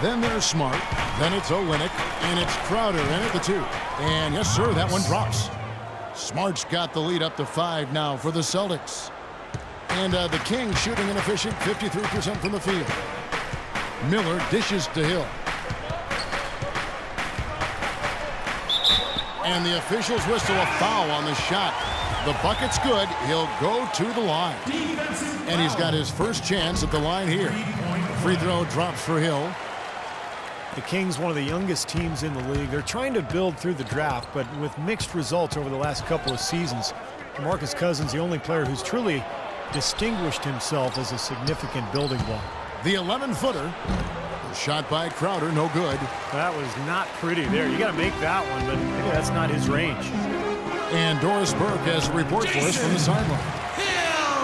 Then there's Smart. Then it's Olynyk. And it's Crowder in at the 2. And yes, sir, that one drops. Smart's got the lead up to 5 now for the Celtics. And the Kings shooting an efficient 53% from the field. Miller dishes to Hill. And the officials whistle a foul on the shot. The bucket's good. He'll go to the line. And he's got his first chance at the line here. The free throw drops for Hill. The Kings, one of the youngest teams in the league. They're trying to build through the draft, but with mixed results over the last couple of seasons. DeMarcus Cousins, the only player who's truly distinguished himself as a significant building block. The 11-footer. Shot by Crowder, no good. That was not pretty there. You got to make that one, but maybe that's not his range. And Doris Burke has a report for us from the sideline.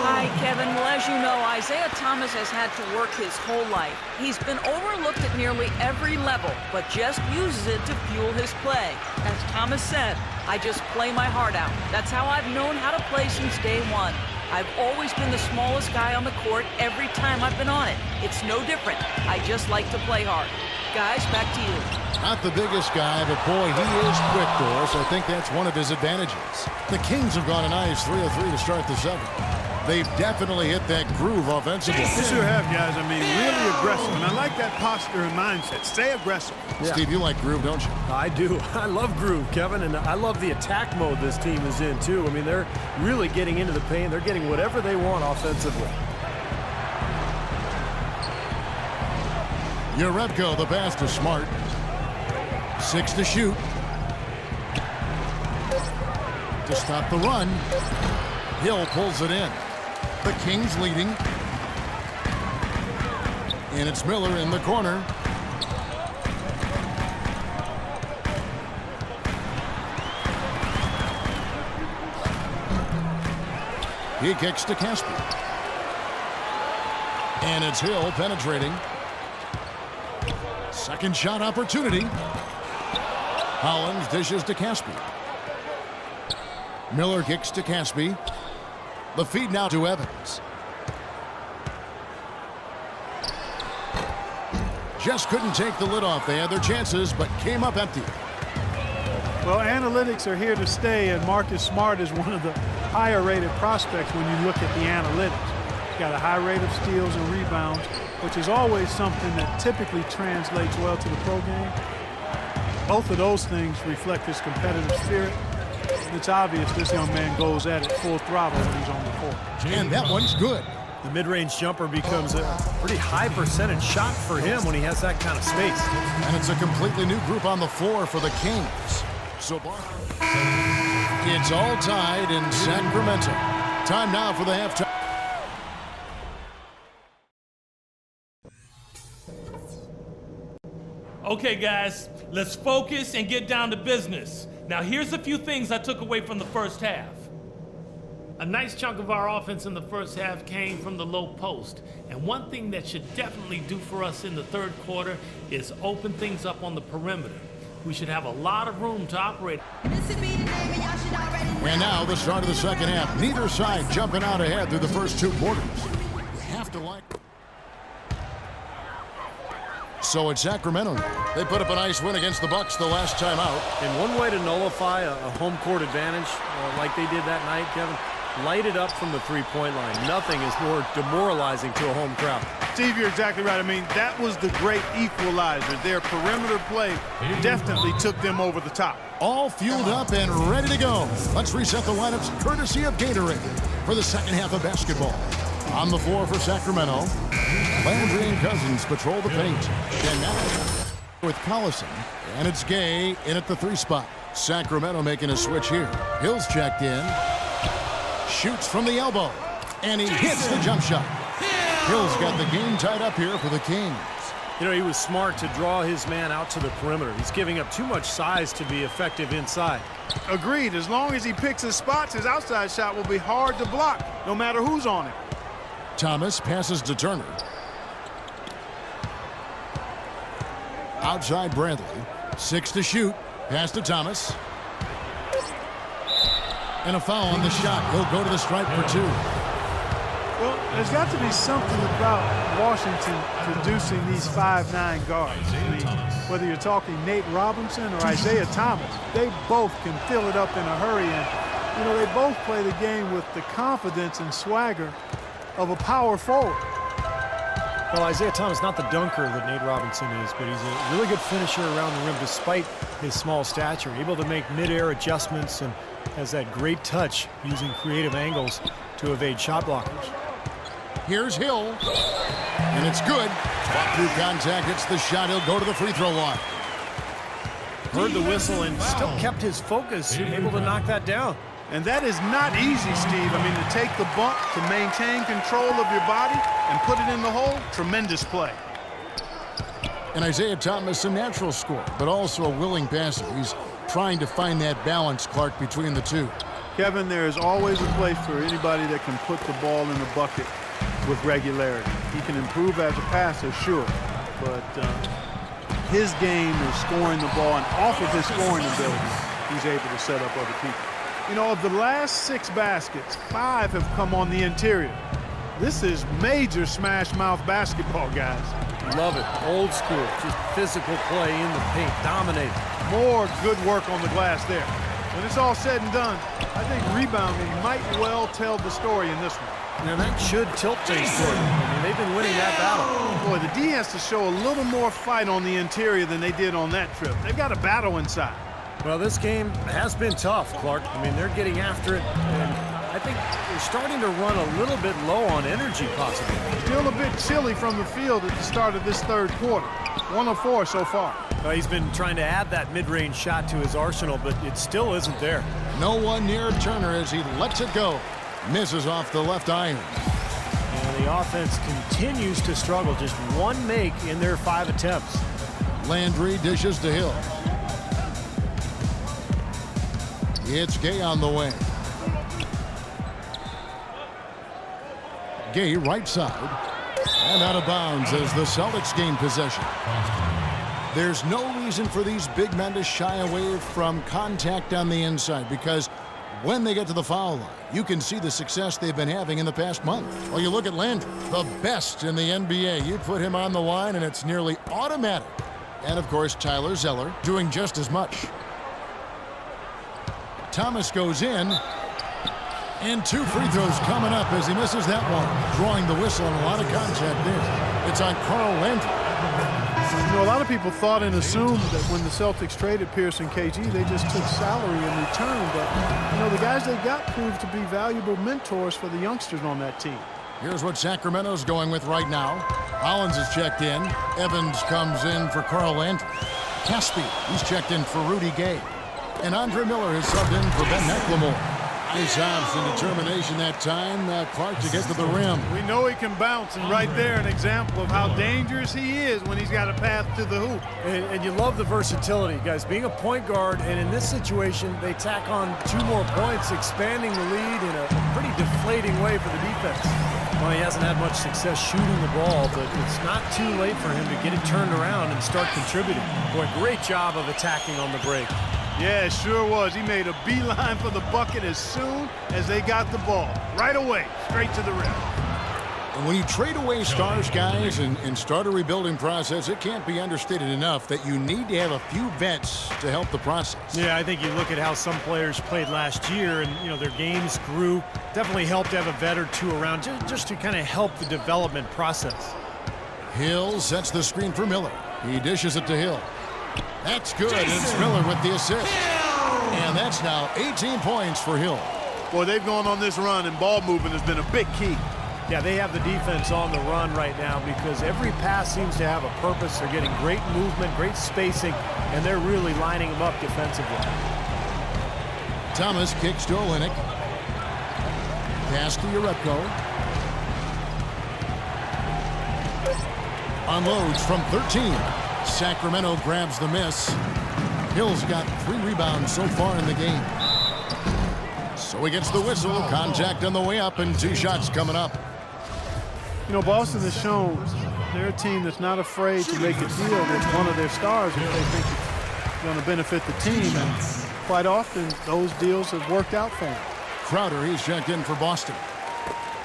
Hi, Kevin. Well, as you know, Isaiah Thomas has had to work his whole life. He's been overlooked at nearly every level, but just uses it to fuel his play. As Thomas said, I just play my heart out. That's how I've known how to play since day one. I've always been the smallest guy on the court every time I've been on it. It's no different. I just like to play hard. Guys, back to you. Not the biggest guy, but boy, he is quick, Doris. I think that's one of his advantages. The Kings have gone a nice 3 of 3 to start the 7th. They've definitely hit that groove offensively. They sure have, guys. I mean, really aggressive. And I like that posture and mindset. Stay aggressive. Yeah. Steve, you like groove, don't you? I do. I love groove, Kevin, and I love the attack mode this team is in, too. I mean, they're really getting into the paint. They're getting whatever they want offensively. Jerebko, the pass to Smart. 6 to shoot. To stop the run. Hill pulls it in. The Kings leading. And it's Miller in the corner. He kicks to Caspi. And it's Hill penetrating. Second shot opportunity. Hollins dishes to Caspi. Miller kicks to Caspi. The feed now to Evans. Just couldn't take the lid off. They had their chances, but came up empty. Well, analytics are here to stay, and Marcus Smart is one of the higher-rated prospects when you look at the analytics. He's got a high rate of steals and rebounds, which is always something that typically translates well to the pro game. Both of those things reflect his competitive spirit. It's obvious this young man goes at it full throttle when he's on the court. And that one's good. The mid-range jumper becomes a pretty high percentage shot for him when he has that kind of space. And it's a completely new group on the floor for the Kings. So it's all tied in Sacramento. Time now for the halftime. Okay, guys, let's focus and get down to business. Now, here's a few things I took away from the first half. A nice chunk of our offense in the first half came from the low post. And one thing that should definitely do for us in the third quarter is open things up on the perimeter. We should have a lot of room to operate. And now the start of the second half. Neither side jumping out ahead through the first 2 quarters. You have to like. So it's Sacramento. They put up a nice win against the Bucks the last time out. And one way to nullify a home court advantage like they did that night, Kevin, light it up from the three-point line. Nothing is more demoralizing to a home crowd. Steve, you're exactly right. I mean, that was the great equalizer. Their perimeter play definitely took them over the top. All fueled up and ready to go. Let's reset the lineups courtesy of Gatorade for the second half of basketball. On the floor for Sacramento, Landry and Cousins patrol the paint. And now with Collison, and it's Gay in at the 3 spot. Sacramento making a switch here. Hill's checked in. Shoots from the elbow. And he hits the jump shot. Hill's got the game tied up here for the Kings. You know, he was smart to draw his man out to the perimeter. He's giving up too much size to be effective inside. Agreed. As long as he picks his spots, his outside shot will be hard to block, no matter who's on it. Thomas passes to Turner. Outside Bradley. 6 to shoot. Pass to Thomas. And a foul on the shot. He'll go to the stripe for 2. Well, There's got to be something about Washington producing these 5'9" guards. I mean, whether you're talking Nate Robinson or Isaiah Thomas, they both can fill it up in a hurry. And, you know, they both play the game with the confidence and swagger of a power forward. Well, Isaiah Thomas, not the dunker that Nate Robinson is, but he's a really good finisher around the rim despite his small stature. Able to make mid-air adjustments and has that great touch using creative angles to evade shot blockers. Here's Hill, and it's good. Fought through contact, hits the shot. He'll go to the free throw line. Heard the whistle and still kept his focus, able to knock that down. And that is not easy, Steve. I mean, to take the bump, to maintain control of your body, and put it in the hole, tremendous play. And Isaiah Thomas, a natural scorer, but also a willing passer. He's trying to find that balance, Clark, between the two. Kevin, there is always a place for anybody that can put the ball in the bucket with regularity. He can improve as a passer, sure, but his game is scoring the ball, and off of his scoring ability, he's able to set up other people. You know, of the last 6 baskets, 5 have come on the interior. This is major smash mouth basketball, guys. Love it. Old school. Just physical play in the paint. Dominating. More good work on the glass there. When it's all said and done, I think rebounding might well tell the story in this one. Now that should tilt things for them. I mean, they've been winning that battle. Boy, the D has to show a little more fight on the interior than they did on that trip. They've got a battle inside. Well, this game has been tough, Clark. I mean, they're getting after it, and I think they're starting to run a little bit low on energy, possibly. Still a bit chilly from the field at the start of this third quarter. 1 of 4 so far. He's been trying to add that mid-range shot to his arsenal, but it still isn't there. No one near Turner as he lets it go. Misses off the left iron. And the offense continues to struggle. Just 1 make in their 5 attempts. Landry dishes to Hill. It's Gay on the wing. Gay right side. And out of bounds as the Celtics gain possession. There's no reason for these big men to shy away from contact on the inside because when they get to the foul line, you can see the success they've been having in the past month. Well, you look at Landry, the best in the NBA. You put him on the line and it's nearly automatic. And of course, Tyler Zeller doing just as much. Thomas goes in, and 2 free throws coming up as he misses that one. Drawing the whistle and a lot of contact there. It's on Carl Landry. You know, a lot of people thought and assumed that when the Celtics traded Pierce and KG, they just took salary in return. But, you know, the guys they got proved to be valuable mentors for the youngsters on that team. Here's what Sacramento's going with right now. Hollins is checked in. Evans comes in for Carl Landry. Caspi, he's checked in for Rudy Gay. And Andre Miller has subbed in for Ben McLemore. Nice hops and determination that time, Clark, to get to the rim. We know he can bounce, and right there an example of how dangerous he is when he's got a path to the hoop. And you love the versatility, guys. Being a point guard, and in this situation, they tack on 2 more points, expanding the lead in a pretty deflating way for the defense. Well, he hasn't had much success shooting the ball, but it's not too late for him to get it turned around and start contributing. Boy, great job of attacking on the break. Yeah, it sure was. He made a beeline for the bucket as soon as they got the ball. Right away, straight to the rim. And when you trade away stars, guys, and start a rebuilding process, it can't be understated enough that you need to have a few vets to help the process. Yeah, I think you look at how some players played last year and, you know, their games grew. Definitely helped to have a vet or 2 around just to kind of help the development process. Hill sets the screen for Miller. He dishes it to Hill. That's good. It's Miller with the assist. And that's now 18 points for Hill. Boy, they've gone on this run, and ball movement has been a big key. Yeah, they have the defense on the run right now because every pass seems to have a purpose. They're getting great movement, great spacing, and they're really lining them up defensively. Thomas kicks to Olynyk. Pass to Urepko. Unloads from 13. Sacramento grabs the miss. Hill's got 3 rebounds so far in the game. So he gets the whistle. Contact on the way up and 2 shots coming up. You know, Boston has shown they're a team that's not afraid to make a deal with one of their stars if they think it's going to benefit the team. And quite often, those deals have worked out for them. Crowder, he's checked in for Boston.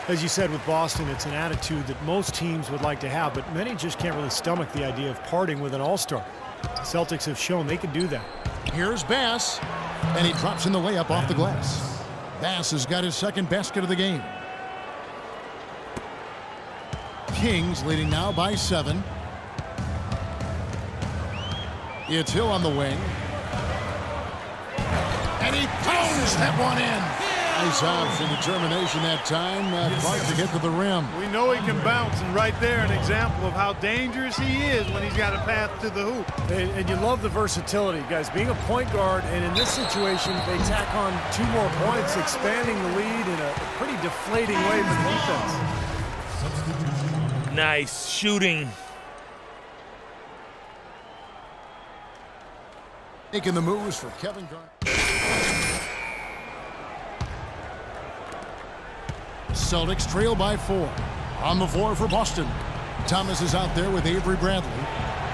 As you said with Boston, it's an attitude that most teams would like to have, but many just can't really stomach the idea of parting with an all-star. The Celtics have shown they can do that. Here's Bass, and he drops in the layup off the glass. Bass has got his second basket of the game. Kings leading now by 7. It's Hill on the wing. And he pounds that one in. Nice ops and determination that time. Clark to get to the rim. We know he can bounce, and right there an example of how dangerous he is when he's got a path to the hoop. And you love the versatility, guys. Being a point guard, and in this situation, they tack on 2 more points, expanding the lead in a pretty deflating way for the defense. Nice shooting. Making the moves for Kevin Garnett. Celtics trail by 4. On the floor for Boston. Thomas is out there with Avery Bradley.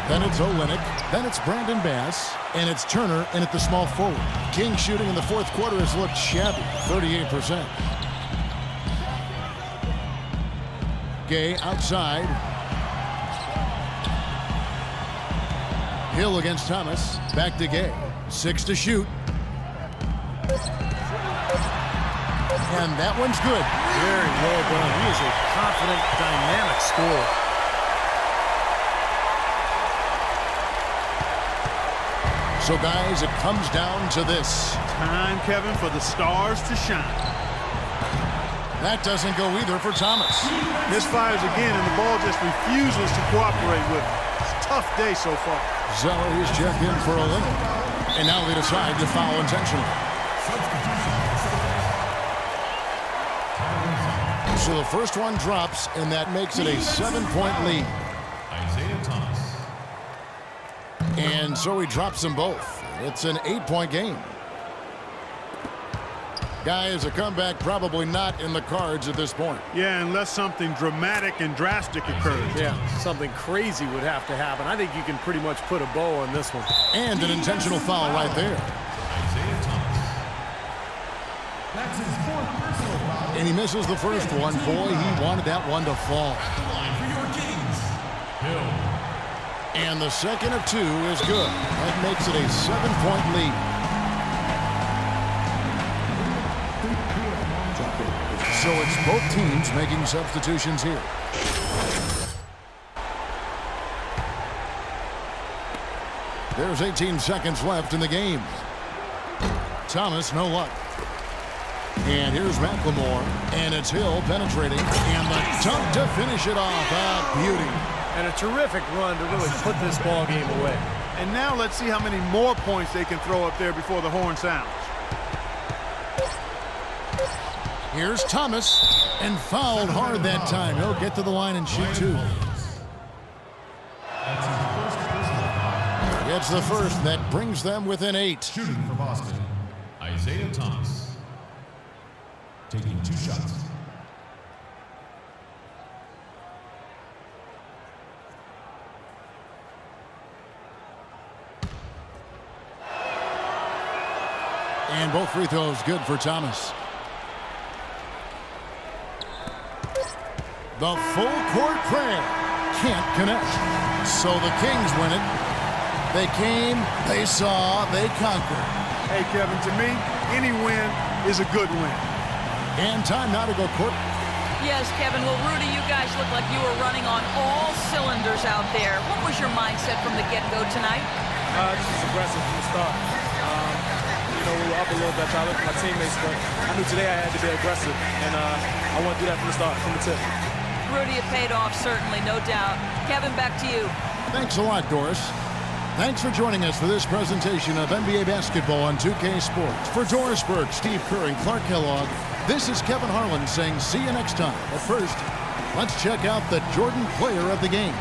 Then it's Olynyk. Then it's Brandon Bass. And it's Turner in at the small forward. King shooting in the fourth quarter has looked shabby, 38%. Gay outside. Hill against Thomas. Back to Gay. 6 to shoot. And that one's good. Very well done. He is a confident, dynamic scorer. So, guys, it comes down to this. Time, Kevin, for the stars to shine. That doesn't go either for Thomas. Misfires again, and the ball just refuses to cooperate with him. It's a tough day so far. Zeller is checked in for a limit. And now they decide to foul intentionally. So the first one drops, and that makes it a 7-point lead. Isaiah Thomas. And so he drops them both. It's an 8-point game. Guys, a comeback probably not in the cards at this point. Yeah, unless something dramatic and drastic occurs. Yeah, something crazy would have to happen. I think you can pretty much put a bow on this one. And an intentional foul right there. Isaiah Thomas. That's his 4th personal foul. And he misses the first one. Boy, he wanted that one to fall. At the line for your Kings. Hill. And the second of 2 is good. That makes it a 7-point lead. So it's both teams making substitutions here. There's 18 seconds left in the game. Thomas, no luck. And here's McLemore. And it's Hill penetrating. And the dunk to finish it off. A beauty. And a terrific run to really put this ball game away. And now let's see how many more points they can throw up there before the horn sounds. Here's Thomas, and fouled hard that time. He'll get to the line and shoot 2. That's his 1st personal foul. It's the first that brings them within 8. Shooting for Boston. Isaiah Thomas. Taking 2 shots. And both free throws good for Thomas. The full court prayer can't connect. So the Kings win it. They came, they saw, they conquered. Hey, Kevin, to me, any win is a good win. And time now to go court. Yes, Kevin. Well, Rudy, you guys look like you were running on all cylinders out there. What was your mindset from the get-go tonight? Just aggressive from the start. We were up a little bit, trying to look for my teammates, but I knew today I had to be aggressive, and I want to do that from the start, from the tip. Rudy, it paid off, certainly, no doubt. Kevin, back to you. Thanks a lot, Doris. Thanks for joining us for this presentation of NBA basketball on 2K Sports. For Doris Burke, Steve Kerr, and Clark Kellogg, this is Kevin Harlan saying see you next time. But first, let's check out the Jordan player of the game.